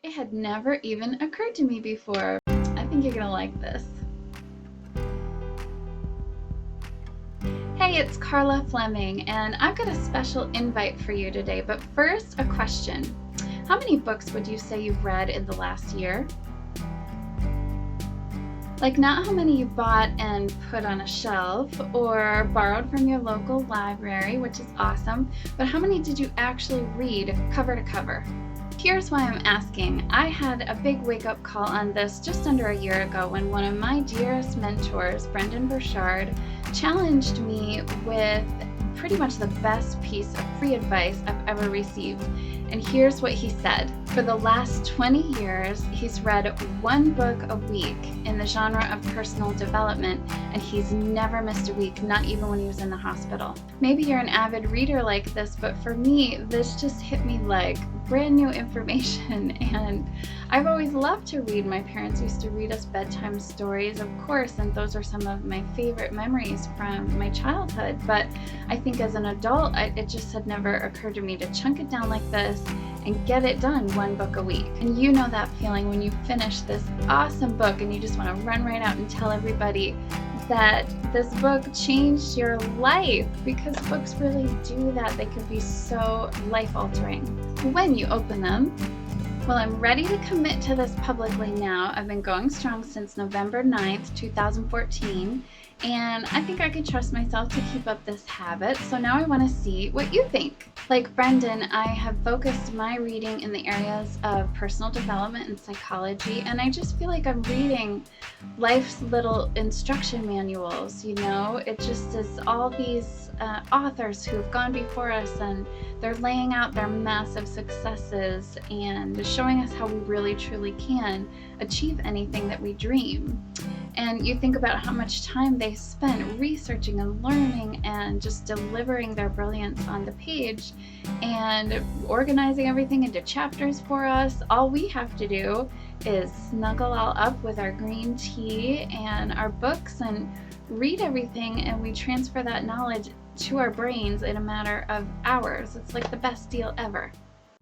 It had never even occurred to me before. I think you're gonna like this. Hey, it's Carla Fleming, and I've got a special invite for you today, but first, a question. How many books would you say you've read in the last year? Like, not how many you bought and put on a shelf or borrowed from your local library, which is awesome, but how many did you actually read cover to cover? Here's why I'm asking. I had a big wake-up call on this just under a year ago when one of my dearest mentors, Burchard, challenged me with pretty much the best piece of free advice I've ever received. And here's what he said. For the last 20 years, he's read one book a week in the genre of personal development, and he's never missed a week, not even when he was in the hospital. Maybe you're an avid reader like this, but for me, this just hit me like brand new information, and I've always loved to read. My parents used to read us bedtime stories, of course, and those are some of my favorite memories from my childhood, but I think as an adult, it just had never occurred to me to chunk it down like this and get it done one book a week. And you know that feeling when you finish this awesome book and you just want to run right out and tell everybody that this book changed your life, because books really do that. They can be so life-altering when you open them. Well, I'm ready to commit to this publicly now. I've been going strong since November 9th, 2014, and I think I can trust myself to keep up this habit, so now I want to see what you think. Like Brendon, I have focused my reading in the areas of personal development and psychology, and I just feel like I'm reading life's little instruction manuals, you know? It just is all these authors who have gone before us, and they're laying out their massive successes and showing us how we really truly can achieve anything that we dream. And you think about how much time they spent researching and learning and just delivering their brilliance on the page and organizing everything into chapters for us. All we have to do is snuggle all up with our green tea and our books and read everything, and we transfer that knowledge to our brains in a matter of hours. It's like the best deal ever.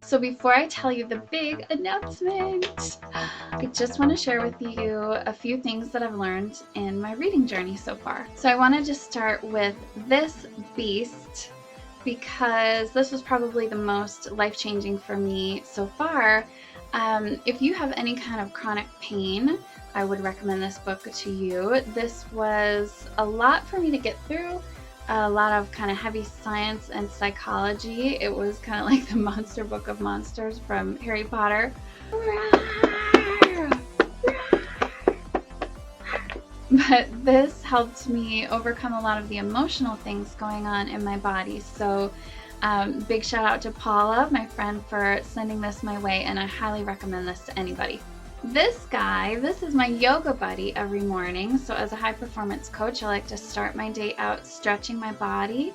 So before I tell you the big announcement, I just want to share with you a few things that I've learned in my reading journey so far. So I want to just start with this beast, because this was probably the most life-changing for me so far. If you have any kind of chronic pain, I would recommend this book to you. This was a lot for me to get through. A lot of kind of heavy science and psychology. It was kind of like the monster book of monsters from Harry Potter. But this helped me overcome a lot of the emotional things going on in my body. So big shout out to Paula, my friend, for sending this my way, and I highly recommend this to anybody. This guy, this is my yoga buddy every morning. So as a high performance coach, I like to start my day out stretching my body,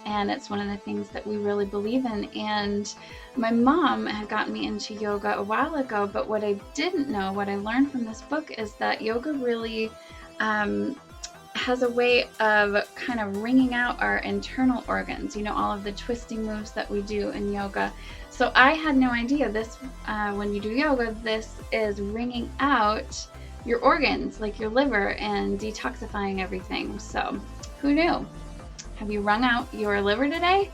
and it's one of the things that we really believe in. And my mom had gotten me into yoga a while ago, but what I didn't know, what I learned from this book, is that yoga really has a way of kind of wringing out our internal organs, you know, all of the twisting moves that we do in yoga. So I had no idea this, when you do yoga, this is wringing out your organs, like your liver, and detoxifying everything. So who knew? Have you wrung out your liver today?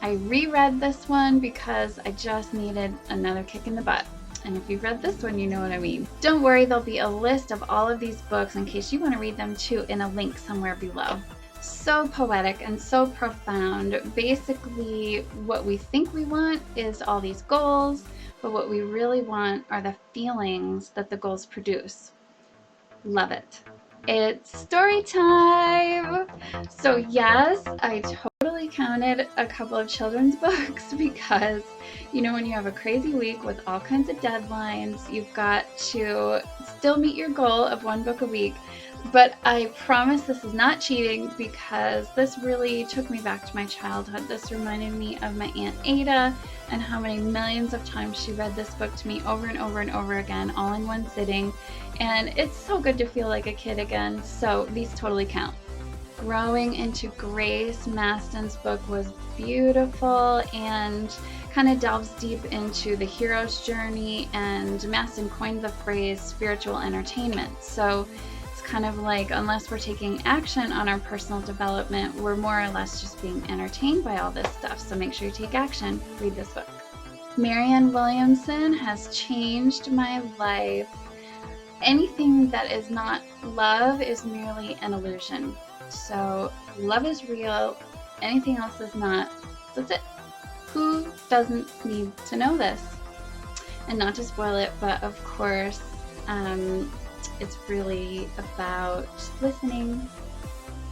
I reread this one because I just needed another kick in the butt. And if you've read this one, you know what I mean. Don't worry, there'll be a list of all of these books in case you want to read them too in a link somewhere below. So poetic and so profound. Basically, what we think we want is all these goals, but what we really want are the feelings that the goals produce. Love it. It's story time! So yes, I totally counted a couple of children's books because, you know, when you have a crazy week with all kinds of deadlines, you've got to still meet your goal of one book a week. But I promise this is not cheating, because this really took me back to my childhood. This reminded me of my Aunt Ada and how many millions of times she read this book to me over and over and over again, all in one sitting. And it's so good to feel like a kid again, so these totally count. Growing into Grace, Mastin's book was beautiful and kind of delves deep into the hero's journey, and Mastin coined the phrase spiritual entertainment. So it's kind of like, unless we're taking action on our personal development, we're more or less just being entertained by all this stuff. So make sure you take action. Read this book. Marianne Williamson has changed my life. Anything that is not love is merely an illusion. So love is real. Anything else is not. That's it. Who doesn't need to know this? And not to spoil it, but of course, it's really about listening.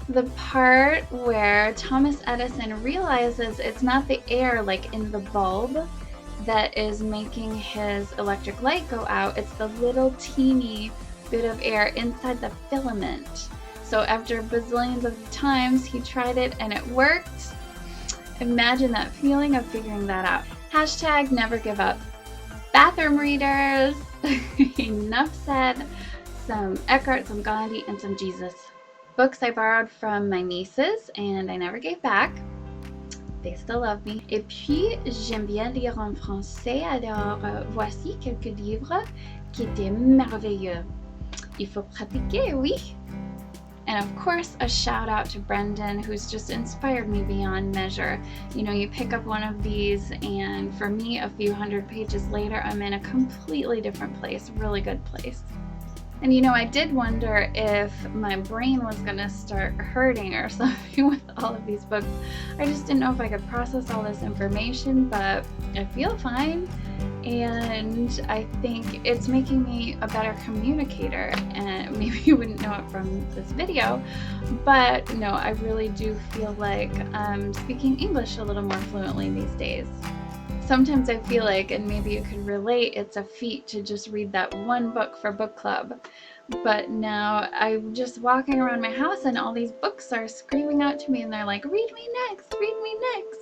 The part where Thomas Edison realizes it's not the air like in the bulb that is making his electric light go out, it's the little teeny bit of air inside the filament. So after bazillions of times he tried it and it worked. Imagine that feeling of figuring that out. Hashtag never give up. Bathroom readers. Enough said. Some Eckhart, some Ghandi, and some Jesus. Books I borrowed from my nieces and I never gave back. They still love me. Et puis, j'aime bien lire en français, alors voici quelques livres qui étaient merveilleux. Il faut pratiquer, oui. And of course, a shout out to Brendon, who's just inspired me beyond measure. You know, you pick up one of these, and for me, a few hundred pages later, I'm in a completely different place, really good place. And you know, I did wonder if my brain was gonna start hurting or something with all of these books. I just didn't know if I could process all this information, but I feel fine. And I think it's making me a better communicator, and maybe you wouldn't know it from this video, but no, I really do feel like I'm speaking English a little more fluently these days. Sometimes I feel like, and maybe you could relate, it's a feat to just read that one book for book club. But now I'm just walking around my house and all these books are screaming out to me and they're like, read me next, read me next.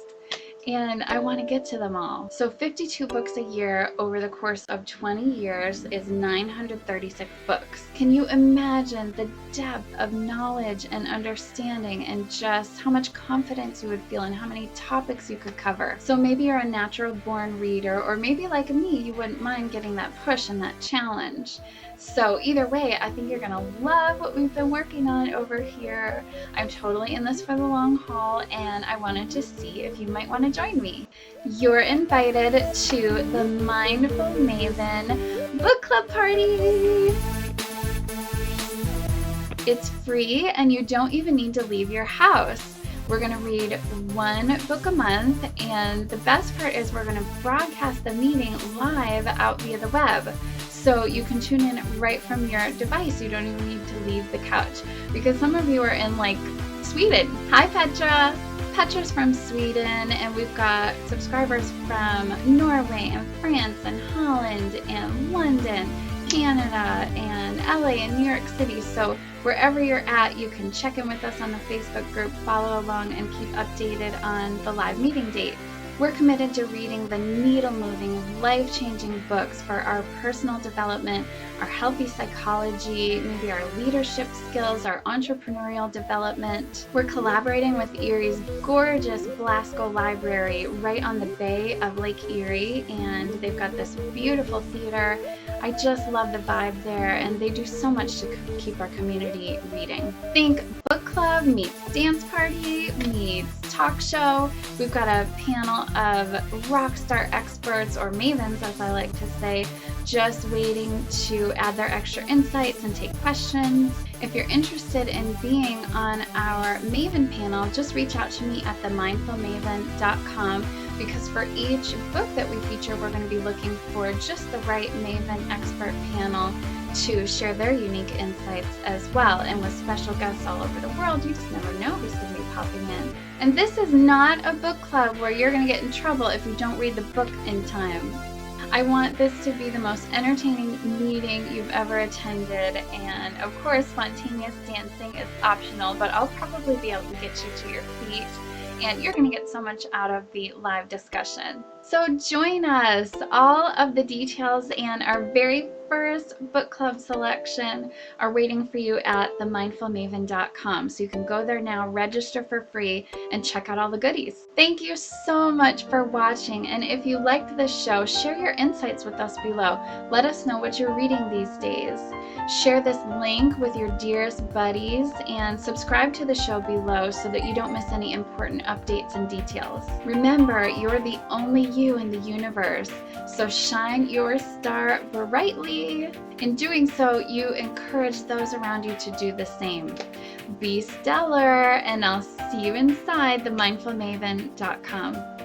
And I want to get to them all. So 52 books a year over the course of 20 years is 936 books. Can you imagine the depth of knowledge and understanding and just how much confidence you would feel and how many topics you could cover? So maybe you're a natural born reader, or maybe like me, you wouldn't mind getting that push and that challenge. So either way, I think you're gonna love what we've been working on over here. I'm totally in this for the long haul, and I wanted to see if you might want to join me. You're invited to the Mindful Maven book club party. It's free and you don't even need to leave your house. We're going to read one book a month, and the best part is we're going to broadcast the meeting live out via the web. So you can tune in right from your device. You don't even need to leave the couch, because some of you are in like Sweden. Hi Petra! Petra's from Sweden, and we've got subscribers from Norway and France and Holland and London, Canada and LA and New York City. So wherever you're at, you can check in with us on the Facebook group, follow along, and keep updated on the live meeting date. We're committed to reading the needle-moving, life-changing books for our personal development, our healthy psychology, maybe our leadership skills, our entrepreneurial development. We're collaborating with Erie's gorgeous Blasco Library right on the bay of Lake Erie, and they've got this beautiful theater. I just love the vibe there, and they do so much to keep our community reading. Think book club meets dance party meets talk show. We've got a panel of rock star experts, or mavens as I like to say, just waiting to add their extra insights and take questions. If you're interested in being on our Maven panel, just reach out to me at themindfulmaven.com, because for each book that we feature, we're going to be looking for just the right Maven expert panel to share their unique insights as well. And with special guests all over the world, you just never know who's going to be popping in. And this is not a book club where you're going to get in trouble if you don't read the book in time. I want this to be the most entertaining meeting you've ever attended, and of course spontaneous dancing is optional, but I'll probably be able to get you to your feet, and you're going to get so much out of the live discussion. So join us. All of the details and our very first book club selection are waiting for you at themindfulmaven.com. So you can go there now, register for free, and check out all the goodies. Thank you so much for watching. And if you liked this show, share your insights with us below. Let us know what you're reading these days. Share this link with your dearest buddies and subscribe to the show below so that you don't miss any important updates and details. Remember, you're the only you in the universe, so shine your star brightly. In doing so, you encourage those around you to do the same. Be stellar, and I'll see you inside themindfulmaven.com.